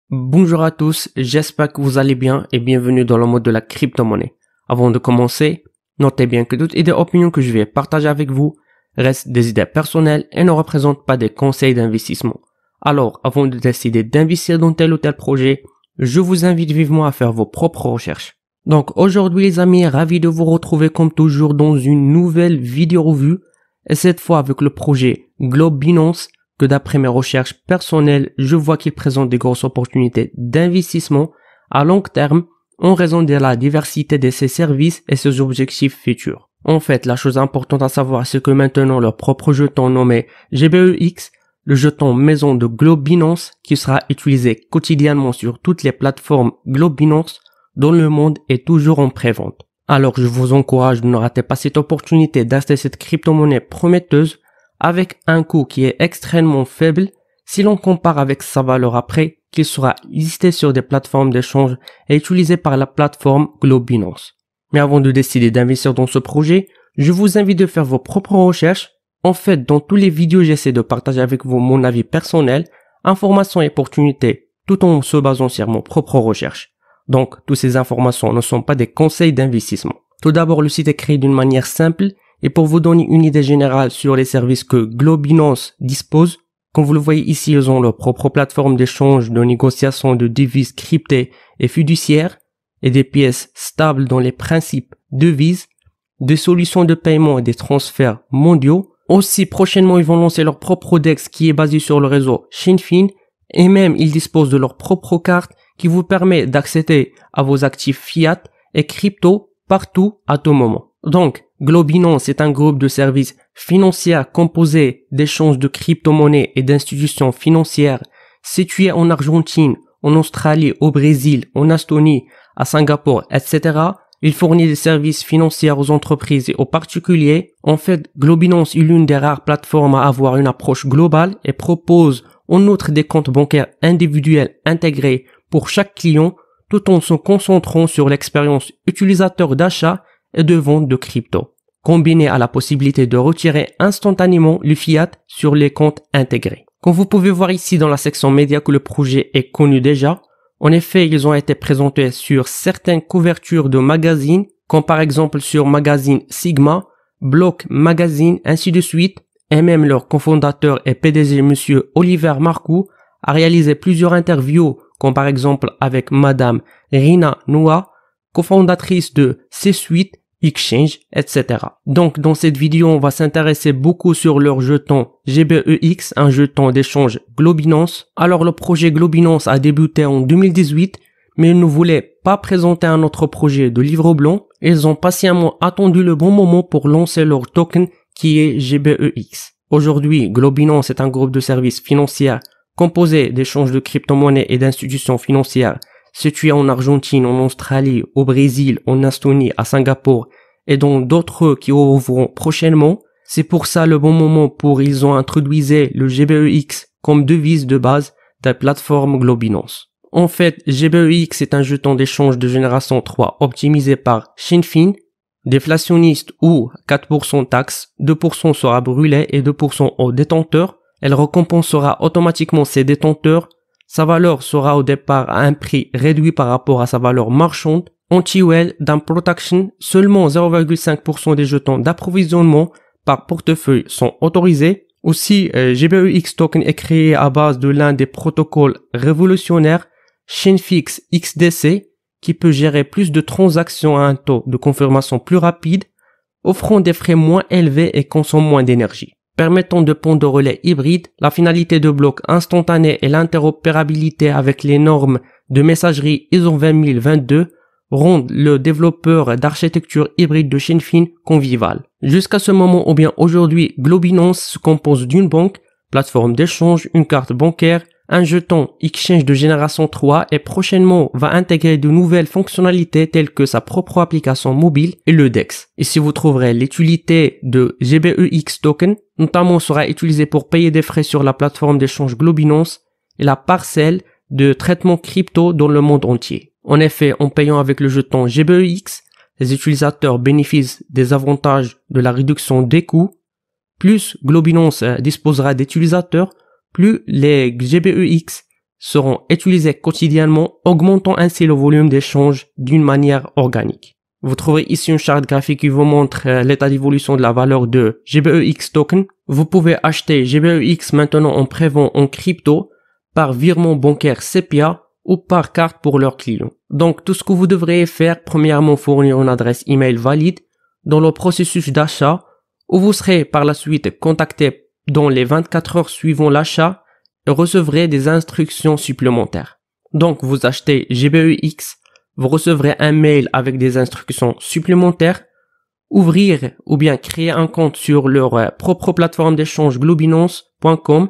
Bonjour à tous, j'espère que vous allez bien et bienvenue dans le monde de la crypto-monnaie. Avant de commencer, notez bien que toutes idées et opinions que je vais partager avec vous restent des idées personnelles et ne représentent pas des conseils d'investissement. Alors, avant de décider d'investir dans tel ou tel projet, je vous invite vivement à faire vos propres recherches. Donc aujourd'hui les amis, ravi de vous retrouver comme toujours dans une nouvelle vidéo revue et cette fois avec le projet Globe Binance que d'après mes recherches personnelles, je vois qu'il présente des grosses opportunités d'investissement à long terme en raison de la diversité de ses services et ses objectifs futurs. En fait, la chose importante à savoir, c'est que maintenant leur propre jeton nommé GBEX, le jeton maison de Globe Binance, qui sera utilisé quotidiennement sur toutes les plateformes Globe Binance dans le monde, est toujours en pré-vente. Alors je vous encourage de ne rater pas cette opportunité d'acheter cette crypto-monnaie prometteuse avec un coût qui est extrêmement faible si l'on compare avec sa valeur après, qu'il sera listé sur des plateformes d'échange et utilisé par la plateforme Globe Binance. Mais avant de décider d'investir dans ce projet, je vous invite de faire vos propres recherches. En fait, dans tous les vidéos, j'essaie de partager avec vous mon avis personnel, informations et opportunités, tout en se basant sur mon propre recherche. Donc, toutes ces informations ne sont pas des conseils d'investissement. Tout d'abord, le site est créé d'une manière simple et pour vous donner une idée générale sur les services que Globe Binance dispose, comme vous le voyez ici, ils ont leur propre plateforme d'échange, de négociation de devises cryptées et fiduciaires et des pièces stables dans les principes devises, des solutions de paiement et des transferts mondiaux. Aussi, prochainement, ils vont lancer leur propre DEX qui est basé sur le réseau Shinfin et même ils disposent de leur propre carte qui vous permet d'accéder à vos actifs fiat et crypto partout à tout moment. Donc, Globe Binance est un groupe de services financiers composé d'échanges de crypto-monnaies et d'institutions financières situées en Argentine, en Australie, au Brésil, en Estonie, à Singapour, etc. Il fournit des services financiers aux entreprises et aux particuliers. En fait, Globe Binance est l'une des rares plateformes à avoir une approche globale et propose en outre des comptes bancaires individuels intégrés pour chaque client tout en se concentrant sur l'expérience utilisateur d'achat et de vente de crypto, combiné à la possibilité de retirer instantanément le fiat sur les comptes intégrés. Comme vous pouvez voir ici dans la section médias que le projet est connu déjà, en effet, ils ont été présentés sur certaines couvertures de magazines, comme par exemple sur magazine Sigma, Block Magazine, ainsi de suite, et même leur cofondateur et PDG monsieur Oliver Marcoux a réalisé plusieurs interviews, comme par exemple avec madame Rina Noah, cofondatrice de C-Suite Exchange, etc. Donc, dans cette vidéo, on va s'intéresser beaucoup sur leur jeton GBEX, un jeton d'échange Globe Binance. Alors, le projet Globe Binance a débuté en 2018, mais ils ne voulaient pas présenter un autre projet de livre blanc. Ils ont patiemment attendu le bon moment pour lancer leur token qui est GBEX. Aujourd'hui, Globe Binance est un groupe de services financiers composé d'échanges de crypto-monnaies et d'institutions financières situés en Argentine, en Australie, au Brésil, en Estonie, à Singapour et dans d'autres qui ouvriront prochainement. C'est pour ça le bon moment pour ils ont introduisé le GBEX comme devise de base de la plateforme Globe Binance. En fait, GBEX est un jeton d'échange de génération 3 optimisé par Shinfin, déflationniste ou 4% taxe, 2% sera brûlé et 2% au détenteur. Elle récompensera automatiquement ses détenteurs. Sa valeur sera au départ à un prix réduit par rapport à sa valeur marchande. Anti-whale d'un protection, seulement 0,5% des jetons d'approvisionnement par portefeuille sont autorisés. Aussi, GBEX token est créé à base de l'un des protocoles révolutionnaires Shinfix XDC qui peut gérer plus de transactions à un taux de confirmation plus rapide, offrant des frais moins élevés et consommant moins d'énergie. Permettant de pondre de relais hybrides, la finalité de bloc instantané et l'interopérabilité avec les normes de messagerie ISO 20022 rendent le développeur d'architecture hybride de Shinfin convivial. Jusqu'à ce moment ou bien aujourd'hui, Globe Binance se compose d'une banque, plateforme d'échange, une carte bancaire, un jeton Exchange de génération 3 et prochainement va intégrer de nouvelles fonctionnalités telles que sa propre application mobile et le DEX. Ici vous trouverez l'utilité de GBEX token, notamment sera utilisé pour payer des frais sur la plateforme d'échange Globe Binance et la parcelle de traitement crypto dans le monde entier. En effet, en payant avec le jeton GBEX, les utilisateurs bénéficient des avantages de la réduction des coûts, plus Globinance disposera d'utilisateurs, plus les GBEX seront utilisés quotidiennement, augmentant ainsi le volume d'échanges d'une manière organique. Vous trouverez ici une charte graphique qui vous montre l'état d'évolution de la valeur de GBEX token. Vous pouvez acheter GBEX maintenant en prévend en crypto par virement bancaire SEPA ou par carte pour leurs clients. Donc tout ce que vous devriez faire, premièrement fournir une adresse email valide dans le processus d'achat, où vous serez par la suite contacté dans les 24 heures suivant l'achat et recevrez des instructions supplémentaires. Donc vous achetez GBEX, vous recevrez un mail avec des instructions supplémentaires, ouvrir ou bien créer un compte sur leur propre plateforme d'échange globinance.com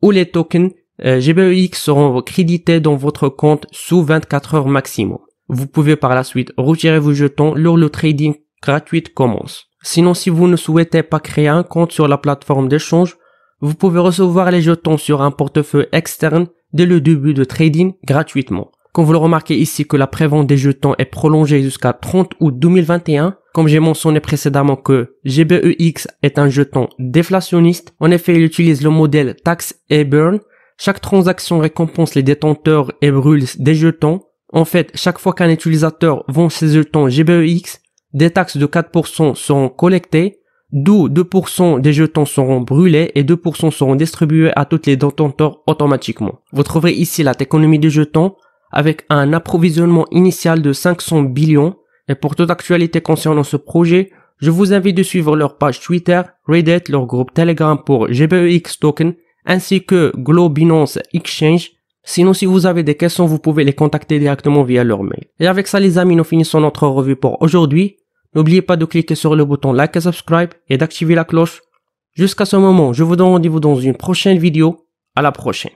où les tokens GBEX seront crédités dans votre compte sous 24 heures maximum. Vous pouvez par la suite retirer vos jetons lors le trading gratuit commence. Sinon, si vous ne souhaitez pas créer un compte sur la plateforme d'échange, vous pouvez recevoir les jetons sur un portefeuille externe dès le début de trading gratuitement. Comme vous le remarquez ici que la prévente des jetons est prolongée jusqu'à 30 août 2021, comme j'ai mentionné précédemment que GBEX est un jeton déflationniste, en effet il utilise le modèle tax et burn. Chaque transaction récompense les détenteurs et brûle des jetons. En fait, chaque fois qu'un utilisateur vend ses jetons GBEX, des taxes de 4% seront collectées, d'où 2% des jetons seront brûlés et 2% seront distribués à tous les détenteurs automatiquement. Vous trouverez ici la taxonomie des jetons avec un approvisionnement initial de 500 billions. Et pour toute actualité concernant ce projet, je vous invite de suivre leur page Twitter, Reddit, leur groupe Telegram pour GBEX Token, ainsi que Globinance Exchange. Sinon, si vous avez des questions, vous pouvez les contacter directement via leur mail. Et avec ça, les amis, nous finissons notre revue pour aujourd'hui. N'oubliez pas de cliquer sur le bouton like et subscribe et d'activer la cloche. Jusqu'à ce moment, je vous donne rendez-vous dans une prochaine vidéo. À la prochaine.